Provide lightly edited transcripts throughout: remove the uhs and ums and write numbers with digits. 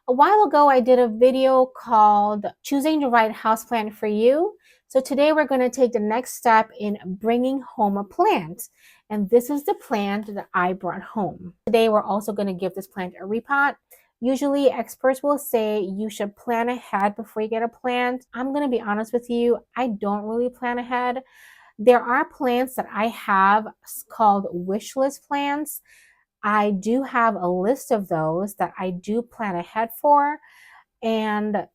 A while ago, I did a video called Choosing the Right Houseplant for You. So today we're going to take the next step in bringing home a plant. And this is the plant that I brought home. Today, we're also going to give this plant a repot. Usually, experts will say you should plan ahead before you get a plant. I'm going to be honest with you, I don't really plan ahead. There are plants that I have called wish list plants. I do have a list of those that I do plan ahead for, and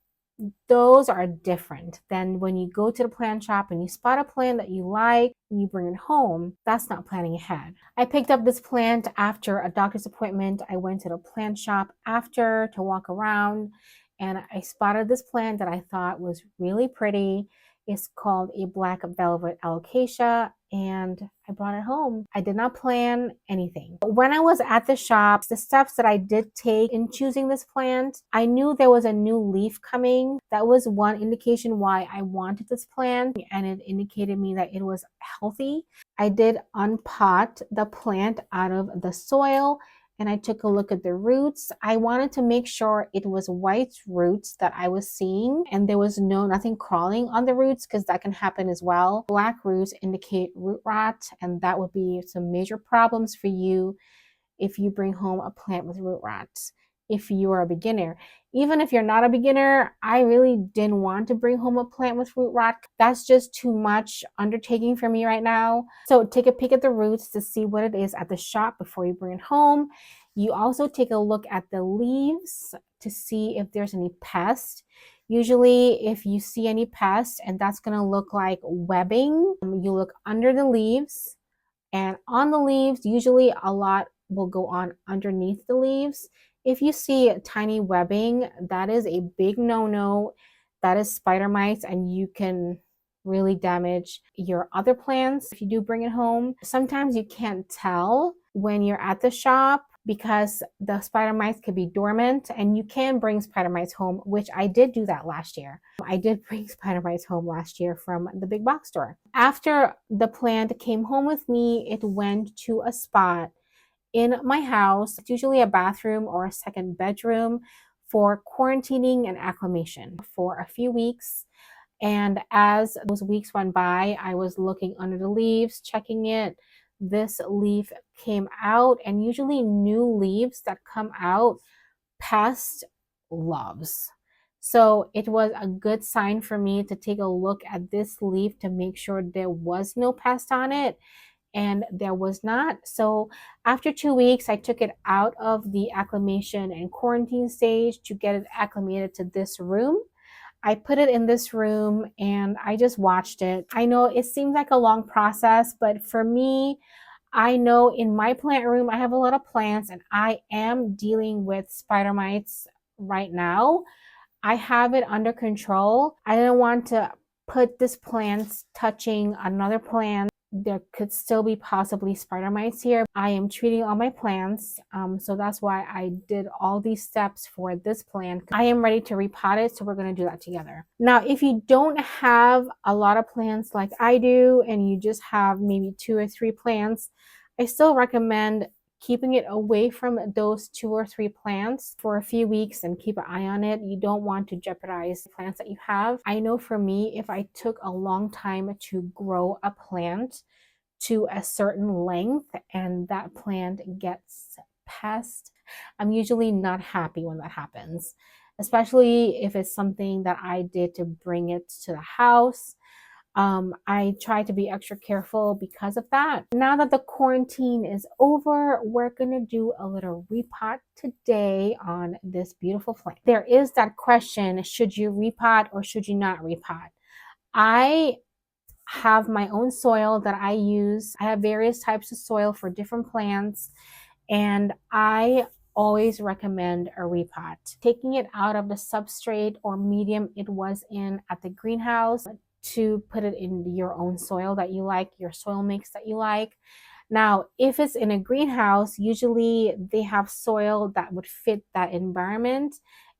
those are different than when you go to the plant shop and you spot a plant that you like and you bring it home. That's not planning ahead. I picked up this plant after a doctor's appointment. I went to the plant shop after to walk around, and I spotted this plant that I thought was really pretty. It's called a black velvet alocasia, and I brought it home. I did not plan anything. When I was at the shop, the steps that I did take in choosing this plant, I knew there was a new leaf coming. That was one indication why I wanted this plant, and it indicated me that it was healthy. I did unpot the plant out of the soil, and I took a look at the roots. I wanted to make sure it was white roots that I was seeing and there was nothing crawling on the roots, because that can happen as well. Black roots indicate root rot, and that would be some major problems for you if you bring home a plant with root rot. If you are a beginner, even if you're not a beginner, I really didn't want to bring home a plant with root rot. That's just too much undertaking for me right now. So take a peek at the roots to see what it is at the shop before you bring it home. You also take a look at the leaves to see if there's any pest. Usually if you see any pest, and that's going to look like webbing, you look under the leaves, and on the leaves, usually a lot will go on underneath the leaves. If you see tiny webbing, that is a big no-no. That is spider mites, and you can really damage your other plants if you do bring it home. Sometimes you can't tell when you're at the shop because the spider mites could be dormant, and you can bring spider mites home, which I did do that last year. I did bring spider mites home last year from the big box store. After the plant came home with me, it went to a spot in my house. It's usually a bathroom or a second bedroom for quarantining and acclimation for a few weeks. And as those weeks went by, I was looking under the leaves, checking it. This leaf came out, and usually new leaves that come out, pest loves. So it was a good sign for me to take a look at this leaf to make sure there was no pest on it, and there was not. So after 2 weeks, I took it out of the acclimation and quarantine stage to get it acclimated to this room. I put it in this room and I just watched it. I know it seems like a long process, but for me, I know in my plant room, I have a lot of plants and I am dealing with spider mites right now. I have it under control. I didn't want to put this plant touching another plant. There could still be possibly spider mites here. I am treating all my plants, so that's why I did all these steps for this plant. I am ready to repot it, so we're going to do that together. Now, if you don't have a lot of plants like I do, and you just have maybe 2 or 3 plants, I still recommend keeping it away from those 2 or 3 plants for a few weeks and keep an eye on it. You don't want to jeopardize the plants that you have. I know for me, if I took a long time to grow a plant to a certain length and that plant gets pest, I'm usually not happy when that happens, especially if it's something that I did to bring it to the house. I try to be extra careful because of that. Now that the quarantine is over, we're going to do a little repot today on this beautiful plant. There is that question, should you repot or should you not repot? I have my own soil that I use. I have various types of soil for different plants, and I always recommend a repot. Taking it out of the substrate or medium it was in at the greenhouse to put it in your own soil that you like, your soil mix that you like. Now, if it's in a greenhouse, usually they have soil that would fit that environment.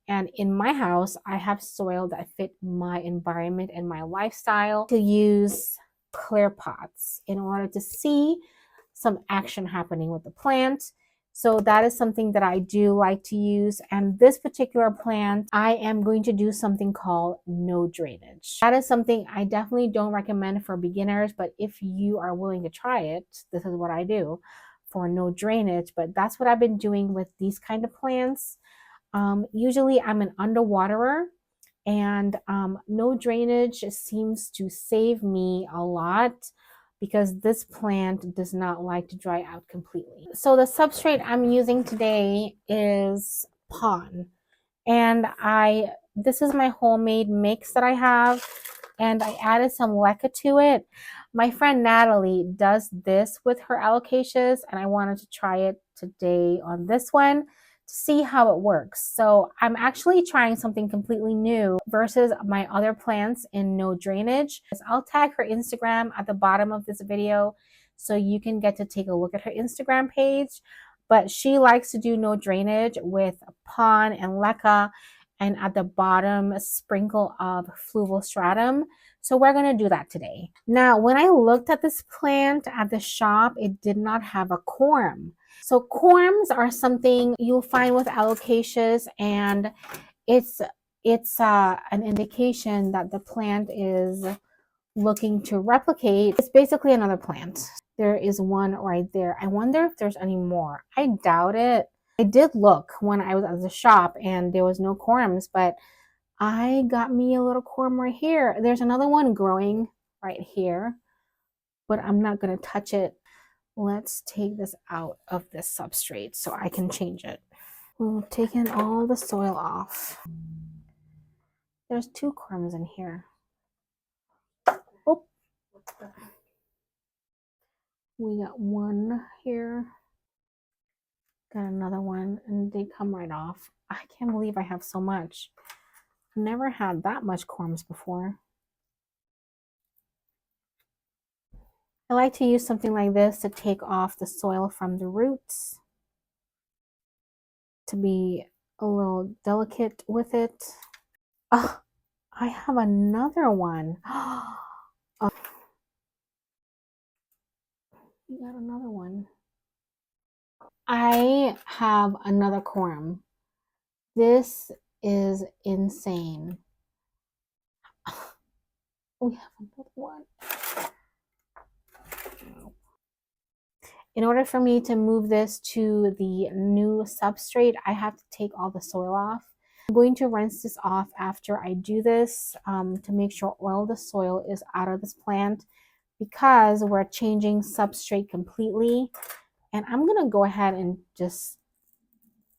And in my house, I have soil that fit my environment and my lifestyle. To use clear pots in order to see some action happening with the plant. So that is something that I do like to use. And this particular plant, I am going to do something called no drainage. That is something I definitely don't recommend for beginners, but if you are willing to try it, this is what I do for no drainage. But that's what I've been doing with these kind of plants. Usually I'm an underwaterer, and no drainage seems to save me a lot because this plant does not like to dry out completely. So the substrate I'm using today is pon, and this is my homemade mix that I have, and I added some leca to it. My friend Natalie does this with her alocasias, and I wanted to try it today on this one to see how it works. So I'm actually trying something completely new versus my other plants in no drainage. I'll tag her Instagram at the bottom of this video so you can get to take a look at her Instagram page. But she likes to do no drainage with pon and leca, and at the bottom a sprinkle of fluval stratum. So we're going to do that today. Now, when I looked at this plant at the shop, it did not have a corm. So corms are something you'll find with alocasias, and it's an indication that the plant is looking to replicate. It's basically another plant. There is one right there. I wonder if there's any more. I doubt it. I did look when I was at the shop and there was no corms, but I got me a little corm right here. There's another one growing right here, but I'm not going to touch it. Let's take this out of this substrate so I can change it. We've taken all the soil off. There's 2 corms in here. Oh, we got one here. Got another one, and they come right off. I can't believe I have so much. Never had that much corms before. I like to use something like this to take off the soil from the roots, to be a little delicate with it. Oh, I have another one. Oh, we got another one. I have another corm. This is insane. We have another one. In order for me to move this to the new substrate, I have to take all the soil off. I'm going to rinse this off after I do this to make sure all the soil is out of this plant, because we're changing substrate completely. And I'm going to go ahead and just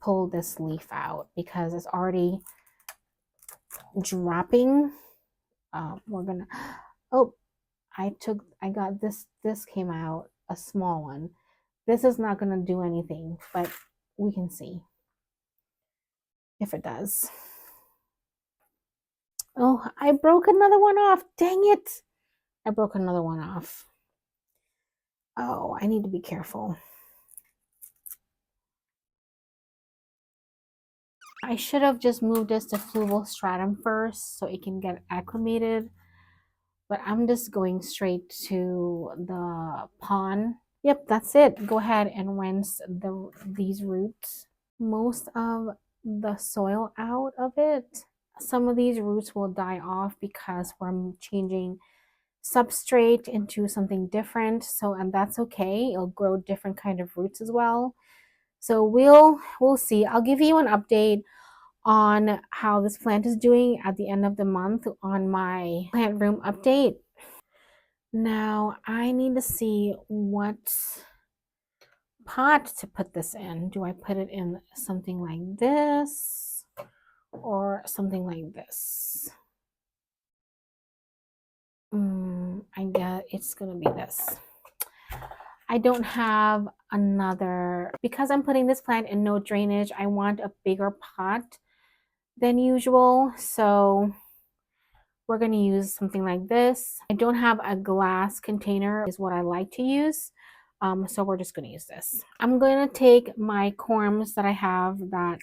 pull this leaf out because it's already dropping. We're going to, oh, I got this came out, a small one. This is not going to do anything, but we can see if it does. Oh, I broke another one off. Dang it. I broke another one off. Oh, I need to be careful. I should have just moved this to fluval stratum first so it can get acclimated, but I'm just going straight to the pon. Yep, that's it. Go ahead and rinse these roots. Most of the soil out of it. Some of these roots will die off because we're changing substrate into something different. So, and that's okay. It'll grow different kind of roots as well. So we'll see. I'll give you an update on how this plant is doing at the end of the month on my plant room update. Now I need to see what pot to put this in. Do I put it in something like this or something like this? I guess it's gonna be this. I don't have another, because I'm putting this plant in no drainage, I want a bigger pot than usual, so we're going to use something like this. I don't have a glass container is what I like to use, so we're just going to use this. I'm going to take my corms that I have that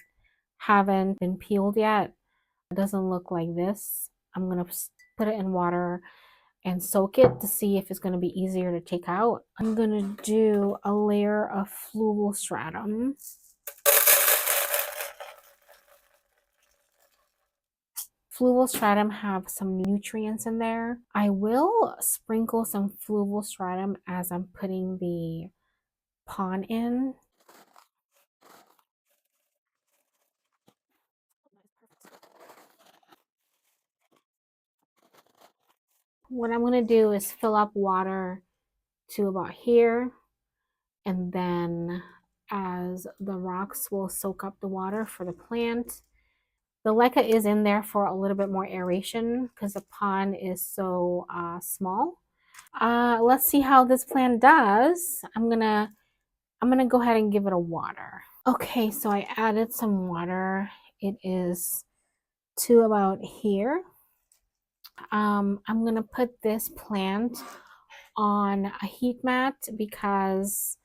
haven't been peeled yet. It doesn't look like this. I'm going to put it in water and soak it to see if it's going to be easier to take out. I'm going to do a layer of fluval stratum. Fluval stratum have some nutrients in there. I will sprinkle some fluval stratum as I'm putting the pond in. What I'm going to do is fill up water to about here, and then as the rocks will soak up the water for the plant. The leca is in there for a little bit more aeration because the pond is so small. Let's see how this plant does. I'm gonna go ahead and give it a water. Okay, so I added some water. It is to about here. I'm gonna put this plant on a heat mat because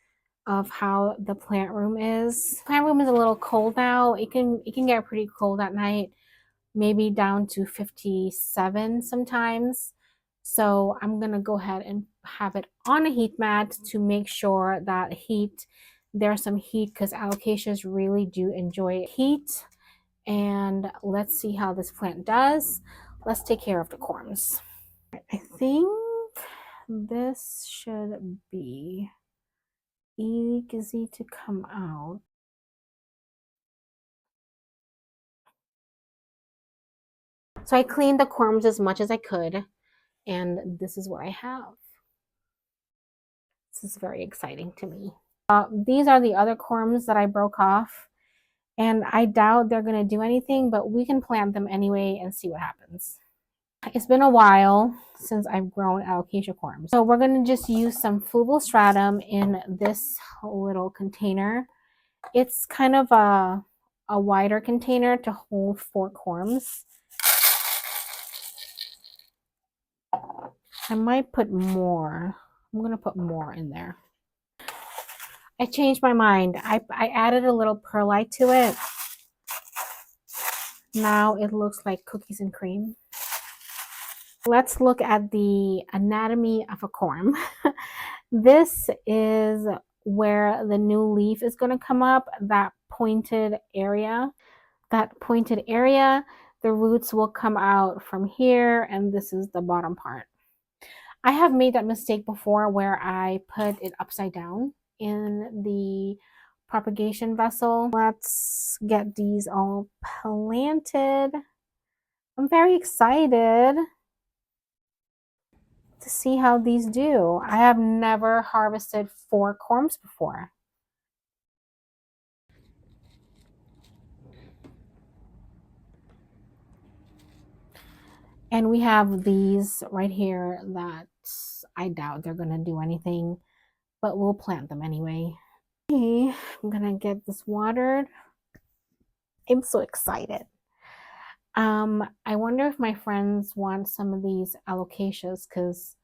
of how the plant room is. Plant room is a little cold now. It can get pretty cold at night, maybe down to 57 sometimes. So I'm gonna go ahead and have it on a heat mat to make sure that there's some heat because alocasias really do enjoy heat. And let's see how this plant does. Let's take care of the corms. I think this should be easy to come out. So I cleaned the corms as much as I could, and this is what I have. This is very exciting to me. These are the other corms that I broke off, and I doubt they're going to do anything, but we can plant them anyway and see what happens. It's been a while since I've grown alocasia corms. So we're going to just use some fluval stratum in this little container. It's kind of a wider container to hold 4 corms. I might put more. I'm going to put more in there. I changed my mind. I added a little perlite to it. Now it looks like cookies and cream. Let's look at the anatomy of a corm. This is where the new leaf is going to come up, that pointed area. That pointed area, the roots will come out from here, and this is the bottom part. I have made that mistake before where I put it upside down in the propagation vessel. Let's get these all planted. I'm very excited to see how these do. I have never harvested 4 corms before. And we have these right here that I doubt they're going to do anything, but we'll plant them anyway. Okay, I'm going to get this watered. I'm so excited. I wonder if my friends want some of these alocasias because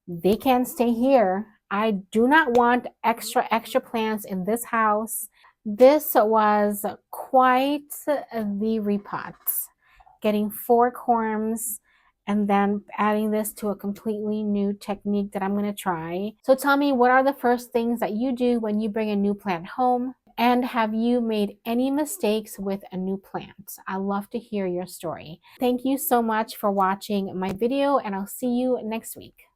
they can't stay here. I do not want extra plants in this house. This was quite the repot. Getting 4 corms and then adding this to a completely new technique that I'm going to try. So tell me, what are the first things that you do when you bring a new plant home? And have you made any mistakes with a new plant? I love to hear your story. Thank you so much for watching my video, and I'll see you next week.